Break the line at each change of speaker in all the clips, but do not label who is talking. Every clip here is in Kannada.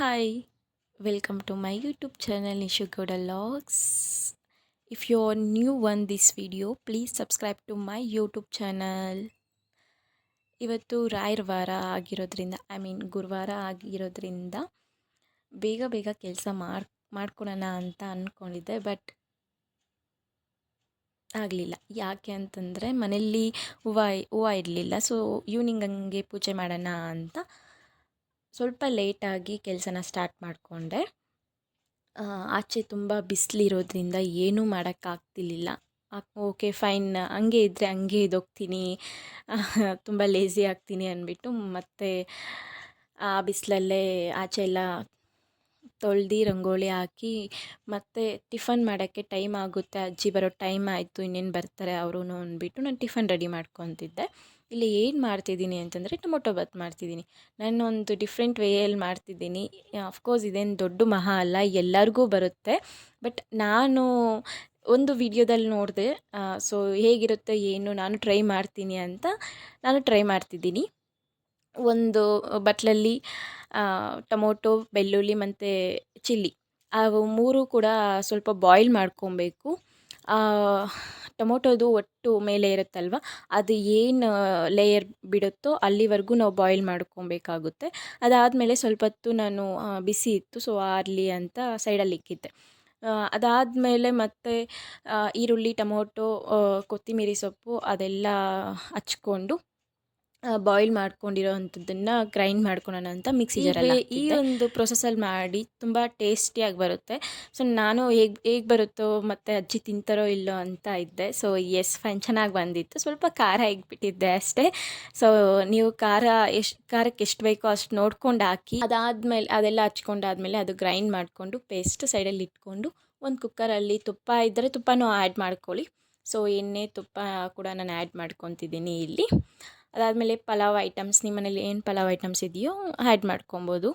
Hi, welcome to my YouTube channel Nishu Gowda Vlogs. If you are new on this video, please subscribe to my YouTube channel. ಇವತ್ತು ರಾಯರ ವಾರ ಆಗಿರೋದ್ರಿಂದ ಗುರುವಾರ ಆಗಿರೋದ್ರಿಂದ ಬೇಗ ಬೇಗ ಕೆಲಸ ಮಾಡ್ಕೊಳೋಣ ಅಂತ ಅಂದ್ಕೊಂಡಿದ್ದೆ. ಬಟ್ ಆಗಲಿಲ್ಲ. ಯಾಕೆ ಅಂತಂದರೆ ಮನೆಯಲ್ಲಿ ಹೂವು ಇರಲಿಲ್ಲ. ಸೊ ಈವ್ನಿಂಗ್ ಹಂಗೆ ಪೂಜೆ ಮಾಡೋಣ ಅಂತ ಸ್ವಲ್ಪ ಲೇಟಾಗಿ ಕೆಲಸನ ಸ್ಟಾರ್ಟ್ ಮಾಡಿಕೊಂಡೆ. ಆಚೆ ತುಂಬ ಬಿಸಿಲಿರೋದ್ರಿಂದ ಏನೂ ಮಾಡೋಕ್ಕಾಗ್ತಿರ್ಲಿಲ್ಲ. ಓಕೆ ಫೈನ್, ಹಂಗೆ ಇದ್ದರೆ ಹಂಗೆ ಇದ್ದೋಗ್ತೀನಿ, ತುಂಬ ಲೇಝಿ ಆಗ್ತೀನಿ ಅಂದ್ಬಿಟ್ಟು ಮತ್ತೆ ಆ ಬಿಸಿಲಲ್ಲೇ ಆಚೆ ಎಲ್ಲ ತೊಳ್ದು ರಂಗೋಲಿ ಹಾಕಿ ಮತ್ತು ಟಿಫನ್ ಮಾಡೋಕ್ಕೆ ಟೈಮ್ ಆಗುತ್ತೆ, ಅಜ್ಜಿ ಬರೋ ಟೈಮ್ ಆಯಿತು, ಇನ್ನೇನು ಬರ್ತಾರೆ ಅವರು ಅಂದ್ಬಿಟ್ಟು ನಾನು ಟಿಫನ್ ರೆಡಿ ಮಾಡ್ಕೊತಿದ್ದೆ. ಇಲ್ಲಿ ಏನು ಮಾಡ್ತಿದ್ದೀನಿ ಅಂತಂದರೆ ಟೊಮೊಟೊ ಬಾತ್ ಮಾಡ್ತಿದ್ದೀನಿ. ನಾನೊಂದು ಡಿಫ್ರೆಂಟ್ ವೇಯಲ್ಲಿ ಮಾಡ್ತಿದ್ದೀನಿ. ಅಫ್ಕೋರ್ಸ್ ಇದೇನು ದೊಡ್ಡ ಮಹಾ ಅಲ್ಲ, ಎಲ್ಲರಿಗೂ ಬರುತ್ತೆ. ಬಟ್ ನಾನು ಒಂದು ವಿಡಿಯೋದಲ್ಲಿ ನೋಡಿದೆ, ಸೊ ಹೇಗಿರುತ್ತೆ ಏನು ನಾನು ಟ್ರೈ ಮಾಡ್ತೀನಿ ಅಂತ ನಾನು ಟ್ರೈ ಮಾಡ್ತಿದ್ದೀನಿ. ಒಂದು ಬಟ್ಲಲ್ಲಿ ಟೊಮೊಟೊ, ಬೆಳ್ಳುಳ್ಳಿ ಮತ್ತು ಚಿಲ್ಲಿ ಅವು ಮೂರು ಕೂಡ ಸ್ವಲ್ಪ ಬಾಯ್ಲ್ ಮಾಡ್ಕೊಬೇಕು. ಟೊಮೊಟೊದು ಒಟ್ಟು ಮೇಲೆ ಇರುತ್ತಲ್ವ, ಅದು ಏನು ಲೇಯರ್ ಬಿಡುತ್ತೋ ಅಲ್ಲಿವರೆಗೂ ನಾವು ಬಾಯ್ಲ್ ಮಾಡ್ಕೊಬೇಕಾಗುತ್ತೆ. ಅದಾದಮೇಲೆ ಸ್ವಲ್ಪ ಹೊತ್ತು ನಾನು ಬಿಸಿ ಇತ್ತು, ಸೊ ಆರಲಿ ಅಂತ ಸೈಡಲ್ಲಿ ಇಕ್ಕಿದ್ದೆ. ಅದಾದಮೇಲೆ ಮತ್ತೆ ಈರುಳ್ಳಿ, ಟೊಮೊಟೊ, ಕೊತ್ತಂಬರಿ ಸೊಪ್ಪು ಅದೆಲ್ಲ ಹಚ್ಕೊಂಡು ಬಾಯ್ಲ್ ಮಾಡ್ಕೊಂಡಿರೋ ಅಂಥದ್ದನ್ನು ಗ್ರೈಂಡ್ ಮಾಡ್ಕೊಳ್ಳೋಣ ಅಂತ ಮಿಕ್ಸಿ ಜಾರಲ್ಲಿ ಈ ಒಂದು ಪ್ರೊಸೆಸಲ್ಲಿ ಮಾಡಿ ತುಂಬ ಟೇಸ್ಟಿಯಾಗಿ ಬರುತ್ತೆ. ಸೊ ನಾನು ಹೇಗೆ ಬರುತ್ತೋ ಮತ್ತು ಅಜ್ಜಿ ತಿಂತಾರೋ ಇಲ್ಲೋ ಅಂತ ಇದ್ದೆ. ಸೊ ಎಸ್ ಫೈನ್, ಚೆನ್ನಾಗಿ ಬಂದಿತ್ತು. ಸ್ವಲ್ಪ ಖಾರ ಇಕ್ಬಿಟ್ಟಿದ್ದೆ ಅಷ್ಟೇ. ಸೊ ನೀವು ಖಾರಕ್ಕೆ ಎಷ್ಟು ಬೇಕೋ ಅಷ್ಟು ನೋಡ್ಕೊಂಡು ಹಾಕಿ. ಅದಾದಮೇಲೆ ಅದೆಲ್ಲ ಹಚ್ಕೊಂಡಾದ್ಮೇಲೆ ಅದು ಗ್ರೈಂಡ್ ಮಾಡಿಕೊಂಡು ಪೇಸ್ಟ್ ಸೈಡಲ್ಲಿ ಇಟ್ಕೊಂಡು ಒಂದು ಕುಕ್ಕರಲ್ಲಿ ತುಪ್ಪ ಇದ್ದರೆ ತುಪ್ಪನೂ ಆ್ಯಡ್ ಮಾಡ್ಕೊಳ್ಳಿ. ಸೊ ಎಣ್ಣೆ ತುಪ್ಪ ಕೂಡ ನಾನು ಆ್ಯಡ್ ಮಾಡ್ಕೊತಿದ್ದೀನಿ ಇಲ್ಲಿ. ಅದಾದಮೇಲೆ ಪಲಾವ್ ಐಟಮ್ಸ್, ನಿಮ್ಮ ಮನೇಲಿ ಏನು ಪಲಾವ್ ಐಟಮ್ಸ್ ಇದೆಯೋ ಆ್ಯಡ್ ಮಾಡ್ಕೊಬೋದು.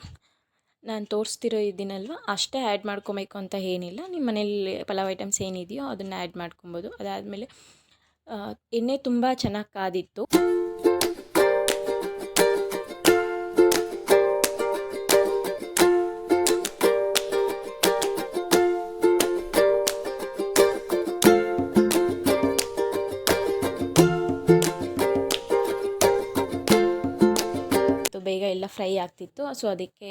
ನಾನು ತೋರಿಸ್ತಿರೋ ಇದ್ದೀನಲ್ವ ಅಷ್ಟೇ ಆ್ಯಡ್ ಮಾಡ್ಕೊಬೇಕು ಅಂತ ಏನಿಲ್ಲ. ನಿಮ್ಮ ಮನೇಲಿ ಪಲಾವ್ ಐಟಮ್ಸ್ ಏನಿದೆಯೋ ಅದನ್ನು ಆ್ಯಡ್ ಮಾಡ್ಕೊಬೋದು. ಅದಾದಮೇಲೆ ಎಣ್ಣೆ ತುಂಬ ಚೆನ್ನಾಗಿ ಕಾದಿತ್ತು. ಬೇಗ ಎಲ್ಲ ಫ್ರೈ ಆಗ್ತಿತ್ತು. ಸೊ ಅದಕ್ಕೆ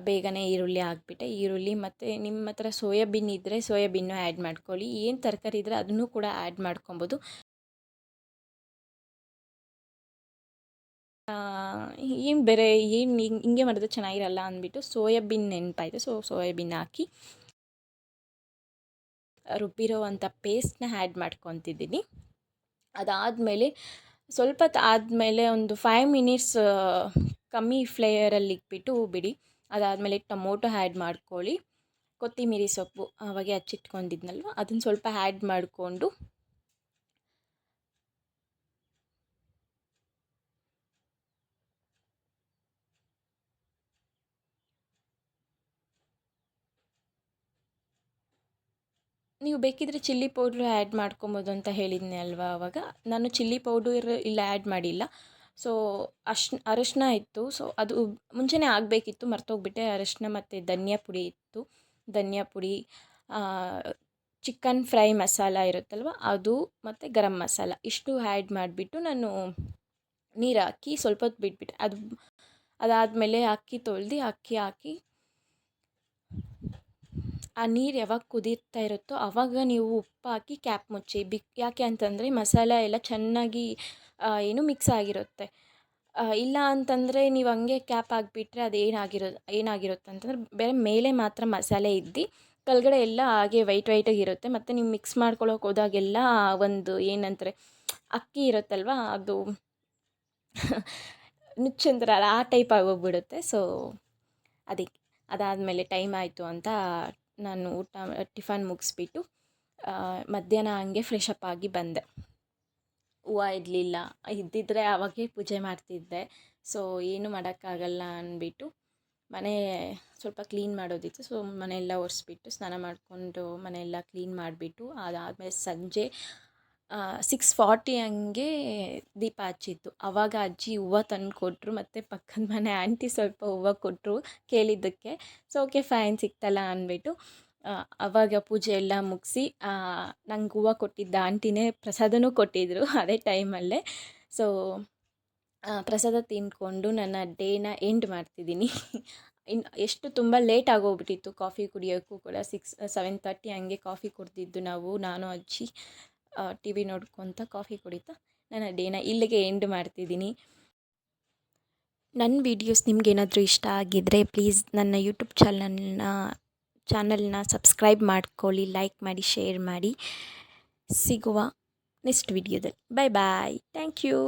ಬೇಗನೆ ಈರುಳ್ಳಿ ಹಾಕ್ಬಿಟ್ಟೆ. ಈರುಳ್ಳಿ ಮತ್ತು ನಿಮ್ಮ ಹತ್ರ ಸೋಯಾಬೀನ್ ಇದ್ದರೆ ಸೋಯಾಬೀನು ಆ್ಯಡ್ ಮಾಡ್ಕೊಳ್ಳಿ. ಏನು ತರಕಾರಿ ಇದ್ದರೆ ಅದನ್ನು ಕೂಡ ಆ್ಯಡ್ ಮಾಡ್ಕೊಬೋದು. ಏನು ಬೇರೆ ಏನು ಹಿಂಗೆ ಮಾಡಿದ್ರೆ ಚೆನ್ನಾಗಿರಲ್ಲ ಅಂದ್ಬಿಟ್ಟು ಸೋಯಾಬೀನ್ ನೆನಪಾಯಿತು. ಸೊ ಸೋಯಾಬೀನ್ ಹಾಕಿ ರುಬ್ಬಿರೋ ಅಂಥ ಪೇಸ್ಟ್ನ ಆ್ಯಡ್ ಮಾಡ್ಕೊತಿದ್ದೀನಿ. ಅದಾದಮೇಲೆ ಸ್ವಲ್ಪ ಹೊತ್ತು ಆದಮೇಲೆ ಒಂದು 5 ಮಿನಿಟ್ಸ್ ಕಮ್ಮಿ ಫ್ಲೇಯರಲ್ಲಿ ಇಟ್ಬಿಟ್ಟು ಬಿಡಿ. ಅದಾದಮೇಲೆ ಟೊಮೊಟೊ ಆ್ಯಡ್ ಮಾಡ್ಕೊಳ್ಳಿ. ಕೊತ್ತಂಬರಿ ಸೊಪ್ಪು ಆವಾಗೆ ಹಚ್ಚಿಟ್ಕೊಂಡಿದ್ನಲ್ವ ಅದನ್ನು ಸ್ವಲ್ಪ ಆ್ಯಡ್ ಮಾಡಿಕೊಂಡು ನೀವು ಬೇಕಿದ್ದರೆ ಚಿಲ್ಲಿ ಪೌಡ್ರ್ ಆ್ಯಡ್ ಮಾಡ್ಕೊಬೋದು ಅಂತ ಹೇಳಿದ್ನಿ ಅಲ್ವಾ ಆವಾಗ. ನಾನು ಚಿಲ್ಲಿ ಪೌಡರ್ ಇಲ್ಲ ಆ್ಯಡ್ ಮಾಡಿಲ್ಲ. ಸೊ ಅರಶಿನ ಇತ್ತು. ಸೊ ಅದು ಮುಂಚೆನೇ ಆಗಬೇಕಿತ್ತು, ಮರ್ತೋಗ್ಬಿಟ್ಟೆ. ಅರಶಿನ ಮತ್ತು ಧನಿಯಾ ಪುಡಿ ಇತ್ತು. ಧನಿಯಾ ಪುಡಿ, ಚಿಕನ್ ಫ್ರೈ ಮಸಾಲ ಇರುತ್ತಲ್ವ ಅದು, ಮತ್ತು ಗರಂ ಮಸಾಲ ಇಷ್ಟು ಆ್ಯಡ್ ಮಾಡಿಬಿಟ್ಟು ನಾನು ನೀರು ಹಾಕಿ ಸ್ವಲ್ಪ ಹೊತ್ತು ಬಿಟ್ಬಿಟ್ಟೆ. ಅದಾದಮೇಲೆ ಅಕ್ಕಿ ತೊಳೆದು ಅಕ್ಕಿ ಹಾಕಿ ಆ ನೀರು ಯಾವಾಗ ಕುದೀತಾ ಇರುತ್ತೋ ಆವಾಗ ನೀವು ಉಪ್ಪು ಹಾಕಿ ಕ್ಯಾಪ್ ಮುಚ್ಚಿ. ಯಾಕೆ ಅಂತಂದರೆ ಮಸಾಲೆ ಎಲ್ಲ ಚೆನ್ನಾಗಿ ಮಿಕ್ಸ್ ಆಗಿರುತ್ತೆ. ಇಲ್ಲ ಅಂತಂದರೆ ನೀವು ಹಂಗೆ ಕ್ಯಾಪ್ ಹಾಕ್ಬಿಟ್ರೆ ಅದು ಏನಾಗಿರುತ್ತೆ ಅಂತಂದರೆ ಬೇರೆ ಮೇಲೆ ಮಾತ್ರ ಮಸಾಲೆ ಇದ್ದು ಕೆಳಗಡೆ ಎಲ್ಲ ಹಾಗೆ ವೈಟಾಗಿರುತ್ತೆ. ಮತ್ತು ನೀವು ಮಿಕ್ಸ್ ಮಾಡ್ಕೊಳ್ಳೋಕೆ ಹೋದಾಗೆಲ್ಲ ಒಂದು ಏನಂತಾರೆ ಅಕ್ಕಿ ಇರುತ್ತಲ್ವ ಅದು ನುಚ್ಚಂತಾರಲ್ಲ ಆ ಟೈಪ್ ಆಗೋಗ್ಬಿಡುತ್ತೆ. ಸೊ ಅದಕ್ಕೆ ಅದಾದಮೇಲೆ ಟೈಮ್ ಆಯಿತು ಅಂತ ನಾನು ಟಿಫನ್ ಮುಗಿಸ್ಬಿಟ್ಟು ಮಧ್ಯಾಹ್ನ ಹಂಗೆ ಫ್ರೆಶ್ ಅಪ್ ಆಗಿ ಬಂದೆ. ಹೂವು ಇರಲಿಲ್ಲ, ಇದ್ದಿದ್ದರೆ ಆವಾಗೇ ಪೂಜೆ ಮಾಡ್ತಿದ್ದೆ. ಸೊ ಏನು ಮಾಡೋಕ್ಕಾಗಲ್ಲ ಅಂದ್ಬಿಟ್ಟು ಮನೆ ಸ್ವಲ್ಪ ಕ್ಲೀನ್ ಮಾಡೋದಿತ್ತು. ಸೊ ಮನೆಯೆಲ್ಲ ಒರೆಸ್ಬಿಟ್ಟು ಸ್ನಾನ ಮಾಡಿಕೊಂಡು ಮನೆಯೆಲ್ಲ ಕ್ಲೀನ್ ಮಾಡಿಬಿಟ್ಟು ಅದಾದಮೇಲೆ ಸಂಜೆ 6:40 ಹಂಗೆ ದೀಪ ಹಚ್ಚಿದ್ದು. ಆವಾಗ ಅಜ್ಜಿ ಹೂವು ತಂದು ಕೊಟ್ಟರು, ಮತ್ತು ಪಕ್ಕದ ಮನೆ ಆಂಟಿ ಸ್ವಲ್ಪ ಹೂವು ಕೊಟ್ಟರು ಕೇಳಿದ್ದಕ್ಕೆ. ಸೊ ಓಕೆ ಫೈನ್ ಸಿಕ್ತಲ್ಲ ಅಂದ್ಬಿಟ್ಟು ಆವಾಗ ಪೂಜೆ ಎಲ್ಲ ಮುಗಿಸಿ ನಂಗೆ ಹೂವು ಕೊಟ್ಟಿದ್ದ ಆಂಟಿನೇ ಪ್ರಸಾದನೂ ಕೊಟ್ಟಿದ್ದರು ಅದೇ ಟೈಮಲ್ಲೇ. ಸೊ ಪ್ರಸಾದ ತಿಂದ್ಕೊಂಡು ನನ್ನ ಡೇನ ಎಂಡ್ ಮಾಡ್ತಿದ್ದೀನಿ. ಎಷ್ಟು ತುಂಬ ಲೇಟ್ ಆಗೋಗ್ಬಿಟ್ಟಿತ್ತು ಕಾಫಿ ಕುಡಿಯೋಕ್ಕೂ ಕೂಡ. 7:30 ಹಂಗೆ ಕಾಫಿ ಕುಡಿದಿದ್ದು ನಾವು, ನಾನು ಅಜ್ಜಿ ಟಿ ವಿ ನೋಡ್ಕೊತ ಕಾಫಿ ಕುಡಿತಾ ನನ್ನ ಡೇನ ಇಲ್ಲಿಗೆ ಎಂಡ್ ಮಾಡ್ತಿದ್ದೀನಿ. ನನ್ನ ವೀಡಿಯೋಸ್ ನಿಮ್ಗೇನಾದರೂ ಇಷ್ಟ ಆಗಿದ್ದರೆ ಪ್ಲೀಸ್ ನನ್ನ ಯೂಟ್ಯೂಬ್ ಚಾನಲ್ನ ಸಬ್ಸ್ಕ್ರೈಬ್ ಮಾಡ್ಕೊಳ್ಳಿ, ಲೈಕ್ ಮಾಡಿ, ಶೇರ್ ಮಾಡಿ. ಸಿಗುವ ನೆಕ್ಸ್ಟ್ ವಿಡಿಯೋದಲ್ಲಿ. Bye bye. Thank you.